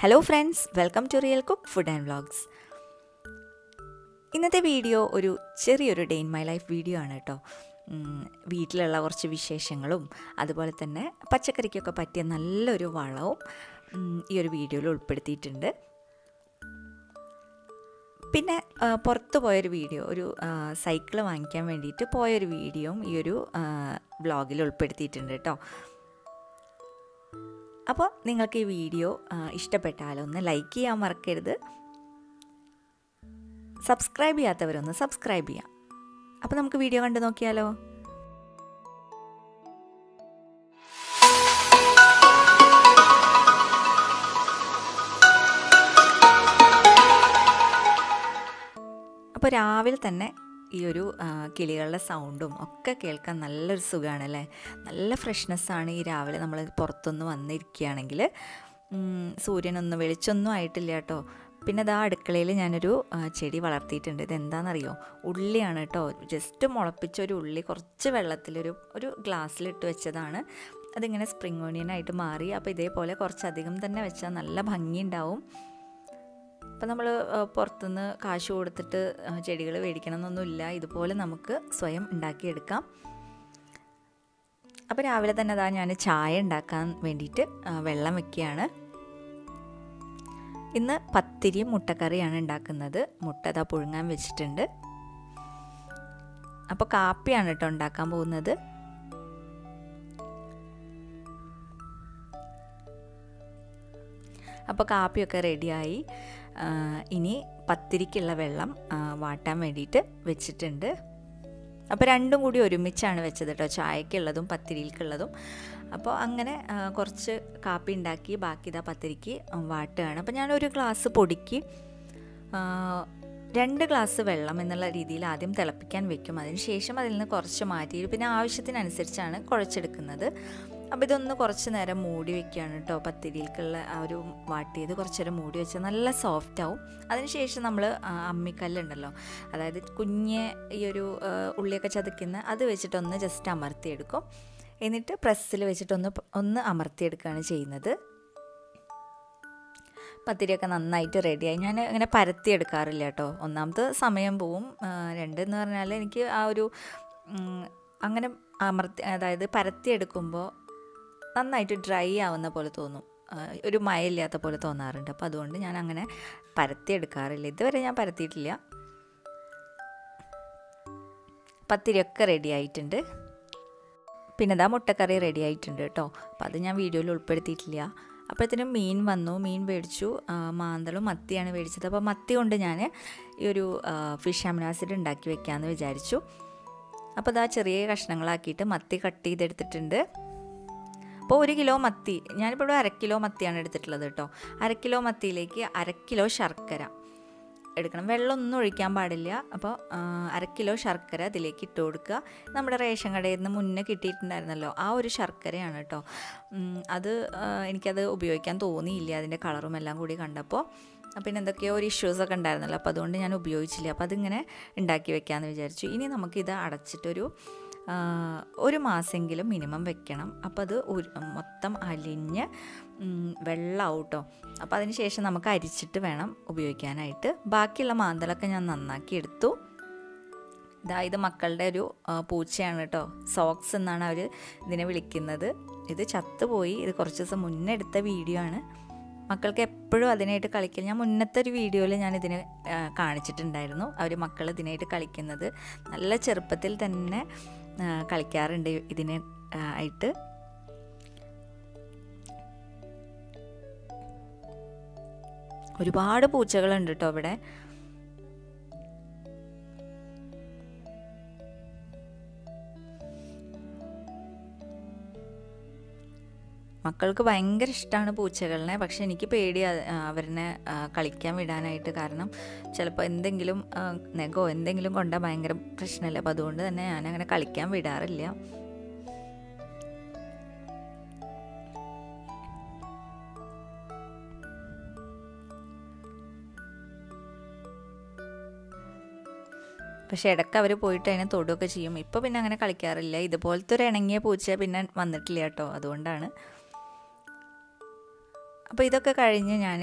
Hello friends, welcome to Real Cook Food and Vlogs. ഇന്നത്തെ video ഒരു ചെറിയൊരു day in my life video ആണ് കേട്ടോ. വീട്ടിലുള്ള കുറച്ച് വിശേഷങ്ങളും അതുപോലെ തന്നെ പച്ചക്കറിക്കൊക്കെ പറ്റിയ നല്ലൊരു വളവും ഈ ഒരു വീഡിയോയിൽ ഉൾപ്പെടുത്തിയിട്ടുണ്ട്. പിന്നെ പുറത്ത് പോയൊരു വീഡിയോ, ഒരു സൈക്കിൾ വാങ്ങിക്കാൻ വേണ്ടിയിട്ട് പോയൊരു വീഡിയോയും ഈ ഒരു വ്ളോഗിൽ ഉൾപ്പെടുത്തിയിട്ടുണ്ട് കേട്ടോ. അപ്പോൾ നിങ്ങൾക്ക് ഈ വീഡിയോ ഇഷ്ടപ്പെട്ടാലൊന്ന് ലൈക്ക് ചെയ്യാൻ മറക്കരുത്. സബ്സ്ക്രൈബ് ചെയ്യാത്തവരൊന്ന് സബ്സ്ക്രൈബ് ചെയ്യാം. അപ്പോൾ നമുക്ക് വീഡിയോ കണ്ടു നോക്കിയാലോ. അപ്പോൾ രാവിലെ തന്നെ ഈ ഒരു കിളികളുടെ സൗണ്ടും ഒക്കെ കേൾക്കാൻ നല്ലൊരു സുഖമാണല്ലേ. നല്ല ഫ്രഷ്നെസ്സാണ് ഈ രാവിലെ നമ്മൾ പുറത്തൊന്ന് വന്നിരിക്കുകയാണെങ്കിൽ. സൂര്യനൊന്നും വെളിച്ചൊന്നും ആയിട്ടില്ല കേട്ടോ. പിന്നെ ഇതാ അടുക്കളയിൽ ഞാനൊരു ചെടി വളർത്തിയിട്ടുണ്ട്. ഇതെന്താണെന്നറിയോ? ഉള്ളിയാണ് കേട്ടോ. ജസ്റ്റ് മുളപ്പിച്ചൊരു ഉള്ളി കുറച്ച് വെള്ളത്തിലൊരു ഗ്ലാസ്സിലിട്ട് വെച്ചതാണ്. അതിങ്ങനെ സ്പ്രിംഗ് ഓണിയനായിട്ട് മാറി. അപ്പോൾ ഇതേപോലെ കുറച്ചധികം തന്നെ വെച്ചാൽ നല്ല ഭംഗിയുണ്ടാവും. അപ്പോൾ നമ്മൾ പുറത്തുനിന്ന് കാശ് കൊടുത്തിട്ട് ചെടികൾ മേടിക്കണം എന്നൊന്നുമില്ല. ഇതുപോലെ നമുക്ക് സ്വയം ഉണ്ടാക്കിയെടുക്കാം. അപ്പോൾ രാവിലെ തന്നെ അതാ ഞാൻ ചായ ഉണ്ടാക്കാൻ വേണ്ടിയിട്ട് വെള്ളം വെക്കുകയാണ്. ഇന്ന് പത്തിരിയും മുട്ടക്കറിയാണ് ഉണ്ടാക്കുന്നത്. മുട്ട അതാ പുഴുങ്ങാൻ വെച്ചിട്ടുണ്ട്. അപ്പോൾ കാപ്പിയാണ് കേട്ടോ ഉണ്ടാക്കാൻ പോകുന്നത്. അപ്പോൾ കാപ്പിയൊക്കെ റെഡിയായി. ഇനി പത്തിരിക്കുള്ള വെള്ളം വാട്ടാൻ വേണ്ടിയിട്ട് വെച്ചിട്ടുണ്ട്. അപ്പോൾ രണ്ടും കൂടി ഒരുമിച്ചാണ് വെച്ചത് കേട്ടോ, ചായക്കുള്ളതും പത്തിരിക്കുള്ളതും. അപ്പോൾ അങ്ങനെ കുറച്ച് കാപ്പി ഉണ്ടാക്കി ബാക്കി ഇതാ പത്തിരിക്ക് വാട്ടുകയാണ്. അപ്പോൾ ഞാനൊരു ഗ്ലാസ് പൊടിക്ക് 2 ഗ്ലാസ് വെള്ളം എന്നുള്ള രീതിയിൽ ആദ്യം തിളപ്പിക്കാൻ വെക്കും. അതിന് ശേഷം അതിൽ നിന്ന് കുറച്ച് മാറ്റി പിന്നെ ആവശ്യത്തിനനുസരിച്ചാണ് കുഴച്ചെടുക്കുന്നത്. അപ്പോൾ ഇതൊന്ന് കുറച്ച് നേരം മൂടി വെക്കുകയാണ് കേട്ടോ. പത്തിരിക്കുള്ള ആ ഒരു വാട്ടിയത് കുറച്ച് നേരം മൂടി വെച്ചാൽ നല്ല സോഫ്റ്റ് ആവും. അതിനുശേഷം നമ്മൾ അമ്മിക്കല്ലുണ്ടല്ലോ, അതായത് കുഞ്ഞ് ഈ ഒരു ഉള്ളിയൊക്കെ ചതയ്ക്കുന്ന അത് വെച്ചിട്ടൊന്ന് ജസ്റ്റ് അമർത്തിയെടുക്കും. എന്നിട്ട് പ്രസ്സിൽ വെച്ചിട്ടൊന്ന് അമർത്തിയെടുക്കുകയാണ് ചെയ്യുന്നത്. പത്തിരിയൊക്കെ നന്നായിട്ട് റെഡിയായി. ഞാൻ അങ്ങനെ പരത്തിയെടുക്കാറില്ല കേട്ടോ. ഒന്നാമത് സമയം പോവും, രണ്ടെന്ന് പറഞ്ഞാൽ എനിക്ക് ആ ഒരു അങ്ങനെ അതായത് പരത്തിയെടുക്കുമ്പോൾ നന്നായിട്ട് ഡ്രൈ ആവുന്ന പോലെ തോന്നും, ഒരു മയമില്ലാത്ത പോലെ തോന്നാറുണ്ട്. അപ്പോൾ അതുകൊണ്ട് ഞാൻ അങ്ങനെ പരത്തിയെടുക്കാറില്ല. ഇതുവരെ ഞാൻ പരത്തിയിട്ടില്ല. പത്തിരിയൊക്കെ റെഡി ആയിട്ടുണ്ട്. പിന്നെ ഇതാ മുട്ടക്കറി റെഡി ആയിട്ടുണ്ട് കേട്ടോ. അപ്പോൾ അത് ഞാൻ വീഡിയോയിൽ ഉൾപ്പെടുത്തിയിട്ടില്ല. അപ്പോഴത്തേനും മീൻ വന്നു. മീൻ മേടിച്ചു. മാന്തളും മത്തിയാണ് മേടിച്ചത്. അപ്പോൾ മത്തി കൊണ്ട് ഞാൻ ഈ ഒരു ഫിഷ് അമിനോആസിഡ് ഉണ്ടാക്കി വെക്കാമെന്ന് വിചാരിച്ചു. അപ്പോൾ ഇതാ ചെറിയ കഷ്ണങ്ങളാക്കിയിട്ട് മത്തി കട്ട് ചെയ്തെടുത്തിട്ടുണ്ട്. അപ്പോൾ 1 കിലോ മത്തി, ഞാനിപ്പോൾ ഇവിടെ 1/2 കിലോ മത്തിയാണ് എടുത്തിട്ടുള്ളത് കേട്ടോ. 1/2 കിലോ മത്തിയിലേക്ക് 1/2 കിലോ ശർക്കര എടുക്കണം. വെള്ളമൊന്നും ഒഴിക്കാൻ പാടില്ല. അപ്പോൾ 1/2 കിലോ ശർക്കര ഇതിലേക്ക് ഇട്ട് കൊടുക്കുക. നമ്മുടെ റേഷൻ കടയിൽ നിന്ന് മുന്നേ കിട്ടിയിട്ടുണ്ടായിരുന്നല്ലോ, ആ ഒരു ശർക്കരയാണ് കേട്ടോ. അത് എനിക്കത് ഉപയോഗിക്കാൻ തോന്നിയില്ല, അതിൻ്റെ കളറും എല്ലാം കൂടി കണ്ടപ്പോൾ. പിന്നെ എന്തൊക്കെയോ ഒരു ഇഷ്യൂസൊക്കെ ഉണ്ടായിരുന്നല്ലോ, അപ്പോൾ അതുകൊണ്ട് ഞാൻ ഉപയോഗിച്ചില്ല. അപ്പോൾ അതിങ്ങനെ ഉണ്ടാക്കി വെക്കാമെന്ന് വിചാരിച്ചു. ഇനി നമുക്കിത് അടച്ചിട്ടൊരു 1 മാസമെങ്കിലും മിനിമം വെക്കണം. അപ്പോൾ അത് മൊത്തം അലിഞ്ഞ് വെള്ളമാവും കേട്ടോ. അപ്പോൾ അതിന് ശേഷം നമുക്ക് അരിച്ചിട്ട് വേണം ഉപയോഗിക്കാനായിട്ട്. ബാക്കിയുള്ള മാന്തളൊക്കെ ഞാൻ നന്നാക്കി എടുത്തു. ഇത് മക്കളുടെ ഒരു പൂച്ചയാണ് കേട്ടോ. സോക്സ് എന്നാണ് അവർ ഇതിനെ വിളിക്കുന്നത്. ഇത് ചത്തുപോയി. ഇത് കുറച്ച് ദിവസം മുന്നേ എടുത്ത വീഡിയോ ആണ്. മക്കൾക്ക് എപ്പോഴും അതിനായിട്ട് കളിക്കുക. ഞാൻ മുന്നത്തെ ഒരു വീഡിയോയിൽ ഞാൻ ഇതിനെ കാണിച്ചിട്ടുണ്ടായിരുന്നു. മക്കൾ ഇതിനായിട്ട് കളിക്കുന്നത് നല്ല ചെറുപ്പത്തിൽ തന്നെ കളിക്കാറുണ്ട് ഇതിനെ ആയിട്ട്. ഒരുപാട് പൂച്ചകളുണ്ട് കേട്ടോ ഇവിടെ. മക്കൾക്ക് ഭയങ്കര ഇഷ്ടമാണ് പൂച്ചകളിനെ. പക്ഷെ എനിക്ക് പേടിയാണ് അവരെ കളിക്കാൻ വിടാനായിട്ട്. കാരണം ചിലപ്പോൾ എന്തെങ്കിലും നെഗോ എന്തെങ്കിലും കൊണ്ടാൽ ഭയങ്കര പ്രശ്നമല്ലേ. അപ്പോൾ അതുകൊണ്ട് തന്നെ ഞാനങ്ങനെ കളിക്കാൻ വിടാറില്ല. പക്ഷേ ഇടയ്ക്ക് അവർ പോയിട്ട് അതിനെ തൊടുകയൊക്കെ ചെയ്യും. ഇപ്പോൾ പിന്നെ അങ്ങനെ കളിക്കാറില്ല. ഇതുപോലത്തെ ഒരു ഇണങ്ങിയ പൂച്ച പിന്നെ വന്നിട്ടില്ല കേട്ടോ, അതുകൊണ്ടാണ്. അപ്പോൾ ഇതൊക്കെ കഴിഞ്ഞ് ഞാൻ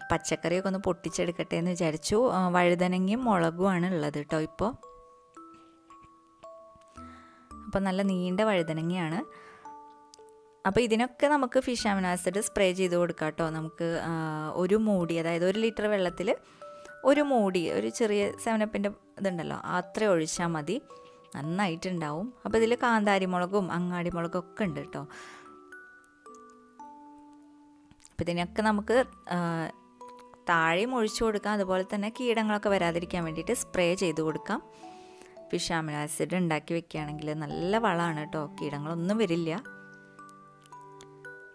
പച്ചക്കറിയൊക്കെ ഒന്ന് പൊട്ടിച്ചെടുക്കട്ടെ എന്ന് വിചാരിച്ചു. വഴുതനങ്ങയും മുളകുമാണ് ഉള്ളത് കേട്ടോ ഇപ്പോൾ. അപ്പോൾ നല്ല നീണ്ട വഴുതനങ്ങയാണ്. അപ്പോൾ ഇതിനൊക്കെ നമുക്ക് ഫിഷ് അമിനോ ആസിഡ് സ്പ്രേ ചെയ്ത് കൊടുക്കാം കേട്ടോ. നമുക്ക് ഒരു മൂടി, അതായത് 1 ലിറ്റർ വെള്ളത്തിൽ ഒരു മൂടി, ഒരു ചെറിയ 7-അപ്പിൻ്റെ ഇതുണ്ടല്ലോ, അത്ര ഒഴിച്ചാൽ മതി, നന്നായിട്ടുണ്ടാവും. അപ്പോൾ ഇതിൽ കാന്താരി മുളകും അങ്ങാടി മുളകും ഒക്കെ ഉണ്ട് കേട്ടോ. അപ്പോൾ ഇതിനൊക്കെ നമുക്ക് താഴെയും ഒഴിച്ചു കൊടുക്കാം, അതുപോലെ തന്നെ കീടങ്ങളൊക്കെ വരാതിരിക്കാൻ വേണ്ടിയിട്ട് സ്പ്രേ ചെയ്ത് കൊടുക്കാം. ഫിഷ് അമിനോ ആസിഡ് ഉണ്ടാക്കി വെക്കുകയാണെങ്കിൽ നല്ല വളമാണ് കേട്ടോ, കീടങ്ങളൊന്നും വരില്ല.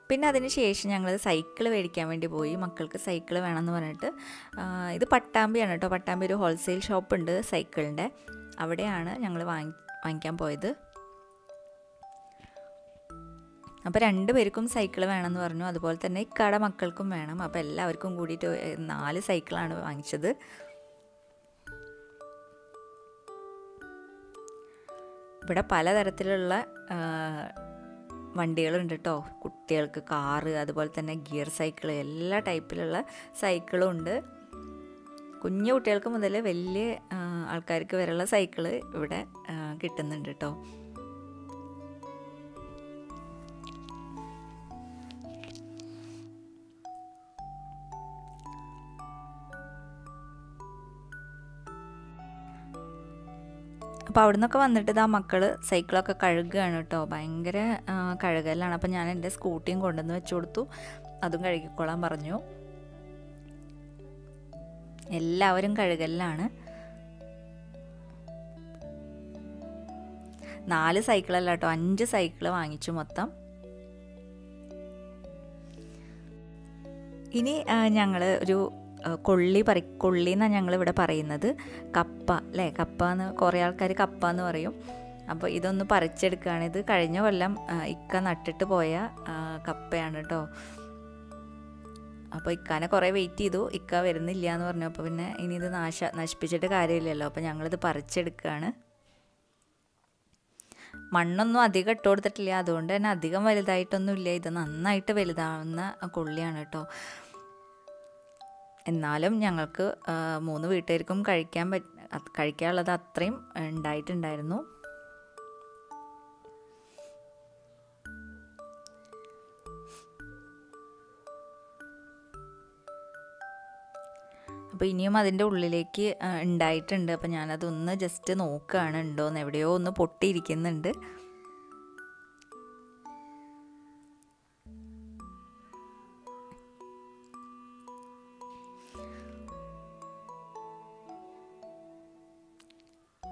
പിന്നെ അതിന് ശേഷം ഞങ്ങൾ സൈക്കിൾ മേടിക്കാൻ വേണ്ടി പോയി. മക്കൾക്ക് സൈക്കിൾ വേണമെന്ന് പറഞ്ഞിട്ട്. ഇത് പട്ടാമ്പിയാണ് കേട്ടോ. പട്ടാമ്പി ഒരു ഹോൾസെയിൽ ഷോപ്പുണ്ട് സൈക്കിളിൻ്റെ, അവിടെയാണ് ഞങ്ങൾ വാങ്ങിക്കാൻ പോയത്. അപ്പോൾ 2 പേർക്കും സൈക്കിൾ വേണമെന്ന് പറഞ്ഞു, അതുപോലെ തന്നെ ഇക്കാടെ മക്കൾക്കും വേണം. അപ്പോൾ എല്ലാവർക്കും കൂടിയിട്ട് 4 സൈക്കിളാണ് വാങ്ങിച്ചത്. ഇവിടെ പലതരത്തിലുള്ള വണ്ടികളുണ്ട് കേട്ടോ. കുട്ടികൾക്ക് കാറ്, അതുപോലെ തന്നെ ഗിയർ സൈക്കിൾ, എല്ലാ ടൈപ്പിലുള്ള സൈക്കിളും ഉണ്ട്. കുഞ്ഞു കുട്ടികൾക്ക് മുതൽ വലിയ ആൾക്കാർക്ക് വരെയുള്ള സൈക്കിള് ഇവിടെ കിട്ടുന്നുണ്ട് കേട്ടോ. അപ്പോൾ അവിടെ നിന്നൊക്കെ വന്നിട്ട് ഇതാ മക്കൾ സൈക്കിളൊക്കെ കഴുകുകയാണ് കേട്ടോ. ഭയങ്കര കഴുകലാണ്. അപ്പോൾ ഞാൻ എൻ്റെ സ്കൂട്ടിയും കൊണ്ടുവന്ന് വെച്ച് കൊടുത്തു, അതും കഴുകിക്കോളാൻ പറഞ്ഞു. എല്ലാവരും കഴുകലാണ്. 4 സൈക്കിളല്ല കേട്ടോ, 5 സൈക്കിൾ വാങ്ങിച്ചു മൊത്തം. ഇനി ഞങ്ങൾ ഒരു കൊള്ളി എന്നാണ് ഞങ്ങളിവിടെ പറയുന്നത്. കപ്പ അല്ലേ, കപ്പ എന്ന് കുറേ ആൾക്കാർ കപ്പ എന്ന് പറയും. അപ്പോൾ ഇതൊന്ന് പറിച്ചെടുക്കുകയാണ്. ഇത് കഴിഞ്ഞ കൊല്ലം ഇക്ക നട്ടിട്ട് പോയ കപ്പയാണ് കേട്ടോ. അപ്പോൾ ഇക്കാനെ കുറേ വെയിറ്റ് ചെയ്തു, ഇക്ക വരുന്നില്ല എന്ന് പറഞ്ഞു. അപ്പോൾ പിന്നെ ഇനി ഇത് നശിപ്പിച്ചിട്ട് കാര്യമില്ലല്ലോ, അപ്പോൾ ഞങ്ങളിത് പറിച്ചെടുക്കുകയാണ്. മണ്ണൊന്നും അധികം ഇട്ട് കൊടുത്തിട്ടില്ല, അതുകൊണ്ട് തന്നെ അധികം വലുതായിട്ടൊന്നുമില്ല. ഇത് നന്നായിട്ട് വലുതാവുന്ന കൊള്ളിയാണ് കേട്ടോ. എന്നാലും ഞങ്ങൾക്ക് 3 വീട്ടുകാർക്കും കഴിക്കാനുള്ളത് അത്രയും ഉണ്ടായിട്ടുണ്ടായിരുന്നു. അപ്പോൾ ഇനിയും അതിൻ്റെ ഉള്ളിലേക്ക് ഉണ്ടായിട്ടുണ്ട്. അപ്പോൾ ഞാനതൊന്ന് ജസ്റ്റ് നോക്കുകയാണ് ഉണ്ടോയെന്ന്. എവിടെയോ ഒന്ന് പൊട്ടിയിരിക്കുന്നുണ്ട്.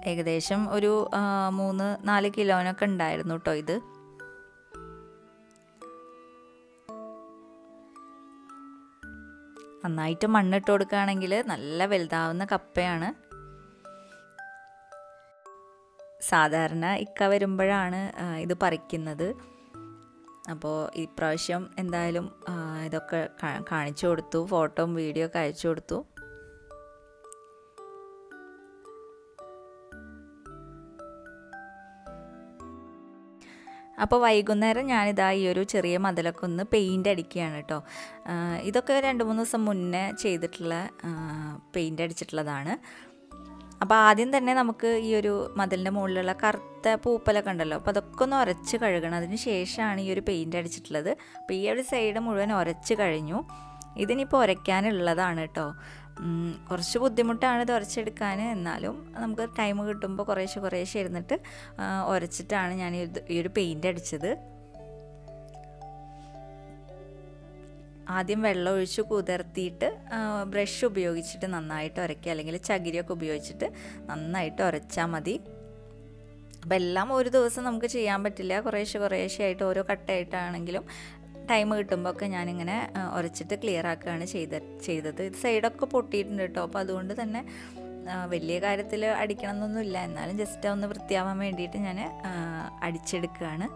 ഏകദേശം ഒരു 3-4 കിലോനൊക്കെ ഉണ്ടായിരുന്നു കേട്ടോ ഇത്. നന്നായിട്ട് മണ്ണിട്ട് കൊടുക്കുകയാണെങ്കിൽ നല്ല വലുതാവുന്ന കപ്പയാണ്. സാധാരണ ഇക്ക വരുമ്പോഴാണ് ഇത് പറിക്കുന്നത്. അപ്പോൾ ഇപ്രാവശ്യം എന്തായാലും ഇതൊക്കെ കാണിച്ചു കൊടുത്തു, ഫോട്ടോയും വീഡിയോ ഒക്കെ അയച്ചു കൊടുത്തു. അപ്പോൾ വൈകുന്നേരം ഞാനിതാ ഈ ഒരു ചെറിയ മതിലൊക്കെ ഒന്ന് പെയിൻ്റ് അടിക്കുകയാണ് കേട്ടോ. ഇതൊക്കെ 2-3 ദിവസം മുന്നേ ചെയ്തിട്ടുള്ള പെയിൻ്റ് അടിച്ചിട്ടുള്ളതാണ്. അപ്പോൾ ആദ്യം തന്നെ നമുക്ക് ഈ ഒരു മതിലിൻ്റെ മുകളിലുള്ള കറുത്ത പൂപ്പലൊക്കെ ഉണ്ടല്ലോ, അപ്പോൾ അതൊക്കെ ഒന്ന് ഉരച്ച് കഴുകണം. അതിന് ശേഷമാണ് ഈ ഒരു പെയിൻ്റ് അടിച്ചിട്ടുള്ളത്. അപ്പോൾ ഈ ഒരു സൈഡ് മുഴുവൻ ഉരച്ച് കഴിഞ്ഞു. ഇതിനിപ്പോൾ ഉരയ്ക്കാനുള്ളതാണ് കേട്ടോ. കുറച്ച് ബുദ്ധിമുട്ടാണ് ഇത് ഉരച്ചെടുക്കാൻ. എന്നാലും നമുക്ക് ടൈം കിട്ടുമ്പോൾ കുറേശ്ശെ ഇരുന്നിട്ട് ഉരച്ചിട്ടാണ് ഞാൻ ഈ ഒരു പെയിൻ്റ് അടിച്ചത്. ആദ്യം വെള്ളം ഒഴിച്ച് കുതിർത്തിയിട്ട് ബ്രഷ് ഉപയോഗിച്ചിട്ട് നന്നായിട്ട് ഉരയ്ക്കുക, അല്ലെങ്കിൽ ചകിരിയൊക്കെ ഉപയോഗിച്ചിട്ട് നന്നായിട്ട് ഉരച്ചാൽ മതി. അപ്പോൾ എല്ലാം ഒരു ദിവസം നമുക്ക് ചെയ്യാൻ പറ്റില്ല. കുറേശ്ശെ ആയിട്ട് ഓരോ കട്ടായിട്ടാണെങ്കിലും ടൈം കിട്ടുമ്പോൾ ഒക്കെ ഞാനിങ്ങനെ ഉരച്ചിട്ട് ക്ലിയർ ആക്കുകയാണ് ചെയ്തത്. ഇത് സൈഡൊക്കെ പൊട്ടിയിട്ടുണ്ട് കേട്ടോ. അപ്പോൾ അതുകൊണ്ട് തന്നെ വലിയ കാര്യത്തിൽ അടിക്കണം എന്നൊന്നുമില്ല, എന്നാലും ജസ്റ്റ് ഒന്ന് വൃത്തിയാവാൻ വേണ്ടിയിട്ട് ഞാൻ അടിച്ചെടുക്കുകയാണ്.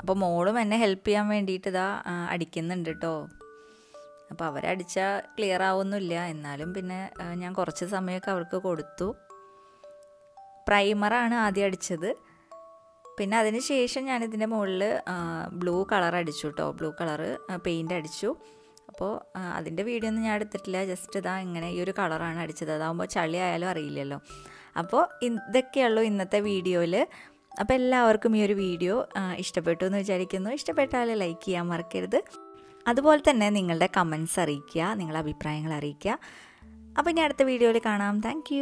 അപ്പോൾ മോളും എന്നെ ഹെൽപ്പ് ചെയ്യാൻ വേണ്ടിയിട്ട് ഇതാ അടിക്കുന്നുണ്ട് കേട്ടോ. അപ്പോൾ അവരടിച്ചാൽ ക്ലിയർ ആവുന്നില്ല, എന്നാലും പിന്നെ ഞാൻ കുറച്ച് സമയമൊക്കെ അവർക്ക് കൊടുത്തു. പ്രൈമറാണ് ആദ്യം അടിച്ചത്. പിന്നെ അതിന് ശേഷം ഞാനിതിൻ്റെ മുകളിൽ ബ്ലൂ കളർ അടിച്ചു കേട്ടോ, ബ്ലൂ കളറ് പെയിൻ്റ് അടിച്ചു. അപ്പോൾ അതിൻ്റെ വീഡിയോ ഒന്നും ഞാൻ എടുത്തിട്ടില്ല, ജസ്റ്റ് ഇതാ ഇങ്ങനെ ഈ ഒരു കളറാണ് അടിച്ചത്. അതാകുമ്പോൾ ചളി ആയാലും അറിയില്ലല്ലോ. അപ്പോൾ ഇതൊക്കെയുള്ളൂ ഇന്നത്തെ വീഡിയോയിൽ. അപ്പോൾ എല്ലാവർക്കും ഈ ഒരു വീഡിയോ ഇഷ്ടപ്പെട്ടു എന്ന് വിചാരിക്കുന്നു. ഇഷ്ടപ്പെട്ടാൽ ലൈക്ക് ചെയ്യാൻ മറക്കരുത്. അതുപോലെ തന്നെ നിങ്ങളുടെ കമൻസ് അറിയിക്കുക, നിങ്ങളുടെ അഭിപ്രായങ്ങൾ അറിയിക്കുക. അപ്പോൾ ഇനി അടുത്ത വീഡിയോയിൽ കാണാം. താങ്ക്